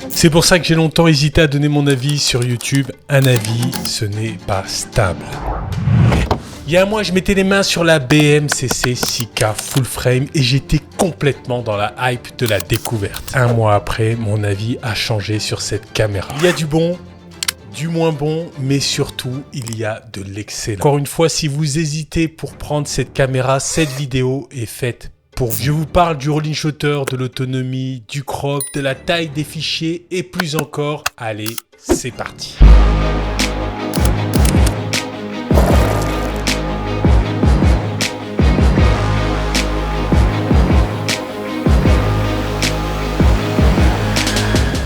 C'est pour ça que j'ai longtemps hésité à donner mon avis sur YouTube. Un avis, ce n'est pas stable. Il y a un mois, je mettais les mains sur la BM-CC 6K Full Frame et j'étais complètement dans la hype de la découverte. Un mois après, mon avis a changé sur cette caméra. Il y a du bon, du moins bon, mais surtout, il y a de l'excellent. Encore une fois, si vous hésitez pour prendre cette caméra, cette vidéo est faite pour vous. Je vous parle du rolling shutter, de l'autonomie, du crop, de la taille des fichiers et plus encore. Allez, c'est parti.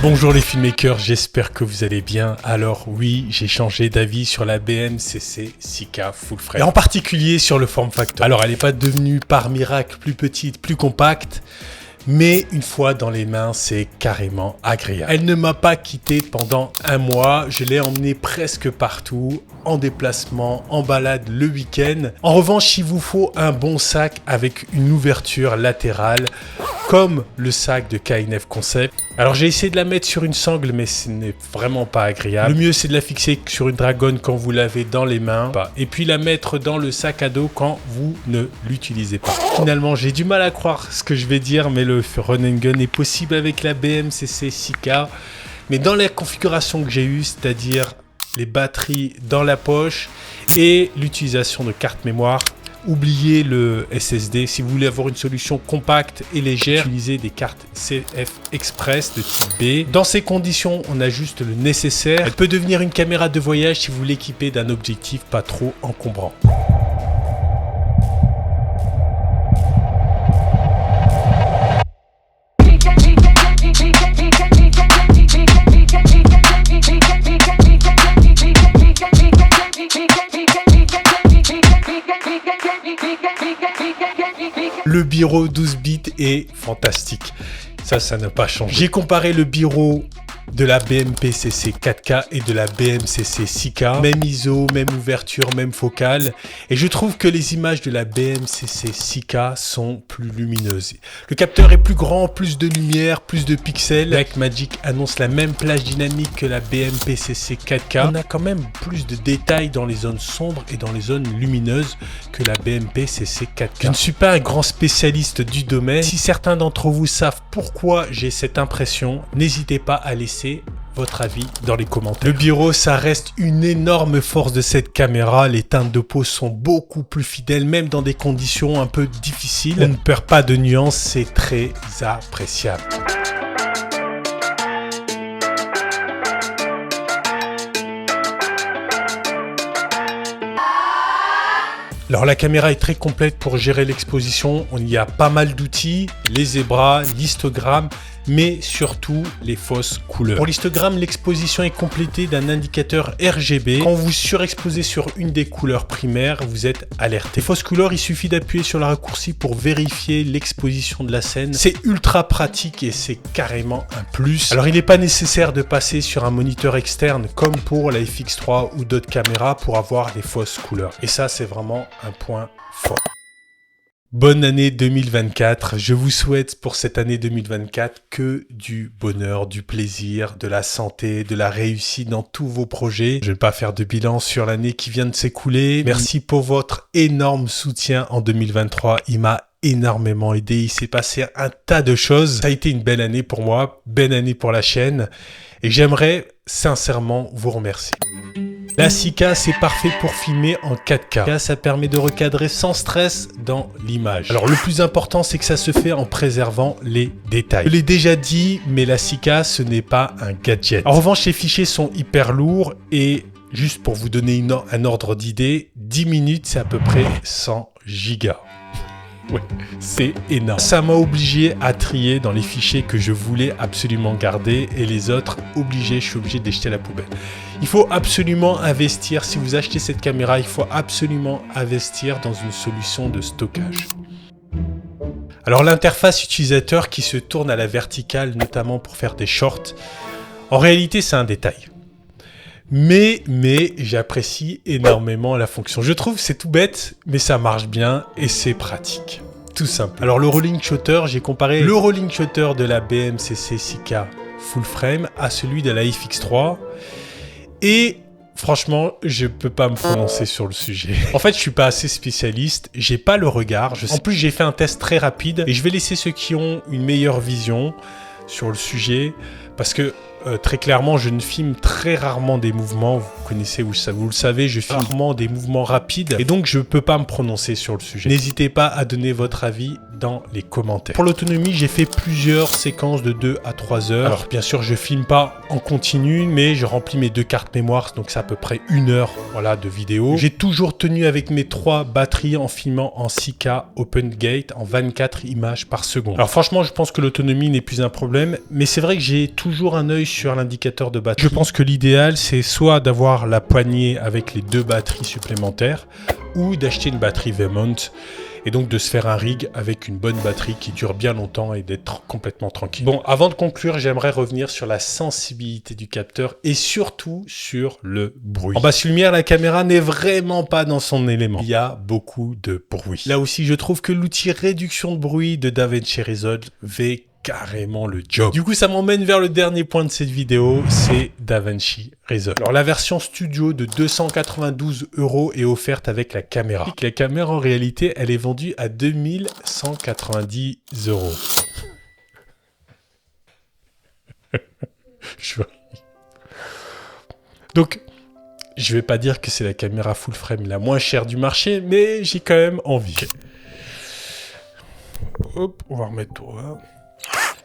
Bonjour les filmmakers, j'espère que vous allez bien. Alors oui, j'ai changé d'avis sur la BM-CC 6K Full Frame. Et en particulier sur le form factor. Alors elle n'est pas devenue par miracle plus petite, plus compacte. Mais une fois dans les mains, c'est carrément agréable. Elle ne m'a pas quitté pendant un mois. Je l'ai emmenée presque partout, en déplacement, en balade le week-end. En revanche, s'il vous faut un bon sac avec une ouverture latérale, comme le sac de K9 Concept. Alors j'ai essayé de la mettre sur une sangle, mais ce n'est vraiment pas agréable. Le mieux, c'est de la fixer sur une dragonne quand vous l'avez dans les mains. Et puis la mettre dans le sac à dos quand vous ne l'utilisez pas. Finalement, j'ai du mal à croire ce que je vais dire, mais le run and gun est possible avec la BM-CC 6K. Mais dans la configuration que j'ai eue, c'est-à-dire les batteries dans la poche et l'utilisation de carte mémoire, oubliez le SSD. Si vous voulez avoir une solution compacte et légère, utilisez des cartes CF Express de type B. Dans ces conditions, on a juste le nécessaire. Elle peut devenir une caméra de voyage si vous l'équipez d'un objectif pas trop encombrant. Le Biro 12 bits est fantastique. Ça n'a pas changé. J'ai comparé le Biro de la BM-CC 4K et de la BM-CC 6K. Même ISO, même ouverture, même focale. Et je trouve que les images de la BM-CC 6K sont plus lumineuses. Le capteur est plus grand, plus de lumière, plus de pixels. Blackmagic annonce la même plage dynamique que la BM-CC 4K. On a quand même plus de détails dans les zones sombres et dans les zones lumineuses que la BM-CC 4K. Je ne suis pas un grand spécialiste du domaine. Si certains d'entre vous savent pourquoi j'ai cette impression, n'hésitez pas à laisser votre avis dans les commentaires. Le Biro, ça reste une énorme force de cette caméra. Les teintes de peau sont beaucoup plus fidèles, même dans des conditions un peu difficiles. On ne perd pas de nuances, c'est très appréciable. Alors la caméra est très complète pour gérer l'exposition. Il y a pas mal d'outils, les zébras, l'histogramme, mais surtout les fausses couleurs. Pour l'histogramme, l'exposition est complétée d'un indicateur RGB. Quand vous surexposez sur une des couleurs primaires, vous êtes alerté. Les fausses couleurs, il suffit d'appuyer sur le raccourci pour vérifier l'exposition de la scène. C'est ultra pratique et c'est carrément un plus. Alors il n'est pas nécessaire de passer sur un moniteur externe comme pour la FX3 ou d'autres caméras pour avoir les fausses couleurs. Et ça, c'est vraiment un point fort. Bonne année 2024, je vous souhaite pour cette année 2024 que du bonheur, du plaisir, de la santé, de la réussite dans tous vos projets. Je ne vais pas faire de bilan sur l'année qui vient de s'écouler. Merci pour votre énorme soutien en 2023, il m'a énormément aidé, il s'est passé un tas de choses. Ça a été une belle année pour moi, belle année pour la chaîne et j'aimerais sincèrement vous remercier. La 6K, c'est parfait pour filmer en 4K. Ça permet de recadrer sans stress dans l'image. Alors le plus important, c'est que ça se fait en préservant les détails. Je l'ai déjà dit, mais la 6K, ce n'est pas un gadget. En revanche, les fichiers sont hyper lourds et juste pour vous donner un ordre d'idée, 10 minutes, c'est à peu près 100 gigas. Ouais, c'est énorme. Ça m'a obligé à trier dans les fichiers que je voulais absolument garder et les autres, je suis obligé de les jeter à la poubelle. Il faut absolument investir, si vous achetez cette caméra, il faut absolument investir dans une solution de stockage. Alors l'interface utilisateur qui se tourne à la verticale, notamment pour faire des shorts, en réalité c'est un détail. Mais j'apprécie énormément la fonction. Je trouve que c'est tout bête, mais ça marche bien et c'est pratique. Tout simple. Alors le rolling shutter, j'ai comparé le rolling shutter de la BM-CC 6K full frame à celui de la FX3. Et franchement, je peux pas me prononcer sur le sujet. En fait, je suis pas assez spécialiste, j'ai pas le regard. En plus, j'ai fait un test très rapide et je vais laisser ceux qui ont une meilleure vision sur le sujet parce que très clairement, je ne filme très rarement des mouvements. Vous connaissez, vous le savez, je filme rarement des mouvements rapides et donc je peux pas me prononcer sur le sujet. N'hésitez pas à donner votre avis dans les commentaires. Pour l'autonomie, j'ai fait plusieurs séquences de 2 à 3 heures. Alors bien sûr, je filme pas en continu, mais je remplis mes 2 cartes mémoire, donc c'est à peu près 1 heure voilà, de vidéo. J'ai toujours tenu avec mes 3 batteries en filmant en 6K Open Gate en 24 images par seconde. Alors franchement, je pense que l'autonomie n'est plus un problème, mais c'est vrai que j'ai toujours un œil sur l'indicateur de batterie. Je pense que l'idéal, c'est soit d'avoir la poignée avec les 2 batteries supplémentaires, ou d'acheter une batterie V-mount et donc de se faire un rig avec une bonne batterie qui dure bien longtemps et d'être complètement tranquille. Bon, avant de conclure, j'aimerais revenir sur la sensibilité du capteur et surtout sur le bruit. En basse lumière, la caméra n'est vraiment pas dans son élément. Il y a beaucoup de bruit. Là aussi, je trouve que l'outil réduction de bruit de DaVinci Resolve fait carrément le job. Du coup, ça m'emmène vers le dernier point de cette vidéo, c'est DaVinci Resolve. Alors, la version studio de 292 € est offerte avec la caméra. La caméra, en réalité, elle est vendue à 2190 €. Donc, je vais pas dire que c'est la caméra full frame la moins chère du marché, mais j'ai quand même envie. Hop, on va remettre tout là.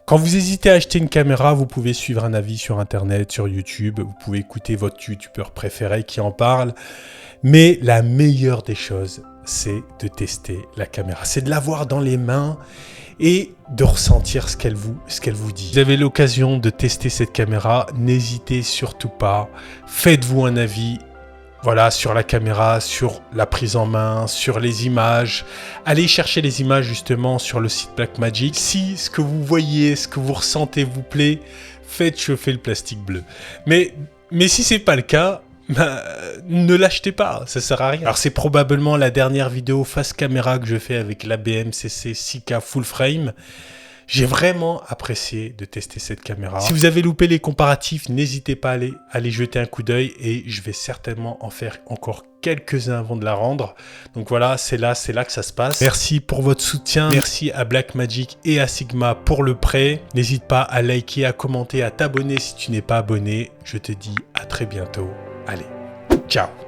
Quand vous hésitez à acheter une caméra, vous pouvez suivre un avis sur internet, sur YouTube, vous pouvez écouter votre youtubeur préféré qui en parle. Mais la meilleure des choses, c'est de tester la caméra. C'est de l'avoir dans les mains et de ressentir ce qu'elle vous dit. Vous avez l'occasion de tester cette caméra, n'hésitez surtout pas, faites-vous un avis. Voilà, sur la caméra, sur la prise en main, sur les images. Allez chercher les images justement sur le site Blackmagic. Si ce que vous voyez, ce que vous ressentez vous plaît, faites chauffer le plastique bleu. Mais si c'est pas le cas, ne l'achetez pas, ça sert à rien. Alors c'est probablement la dernière vidéo face caméra que je fais avec la BMCC 6K Full Frame. J'ai vraiment apprécié de tester cette caméra. Si vous avez loupé les comparatifs, n'hésitez pas à aller jeter un coup d'œil et je vais certainement en faire encore quelques-uns avant de la rendre. Donc voilà, c'est là que ça se passe. Merci pour votre soutien. Merci à Blackmagic et à Sigma pour le prêt. N'hésite pas à liker, à commenter, à t'abonner si tu n'es pas abonné. Je te dis à très bientôt. Allez, ciao!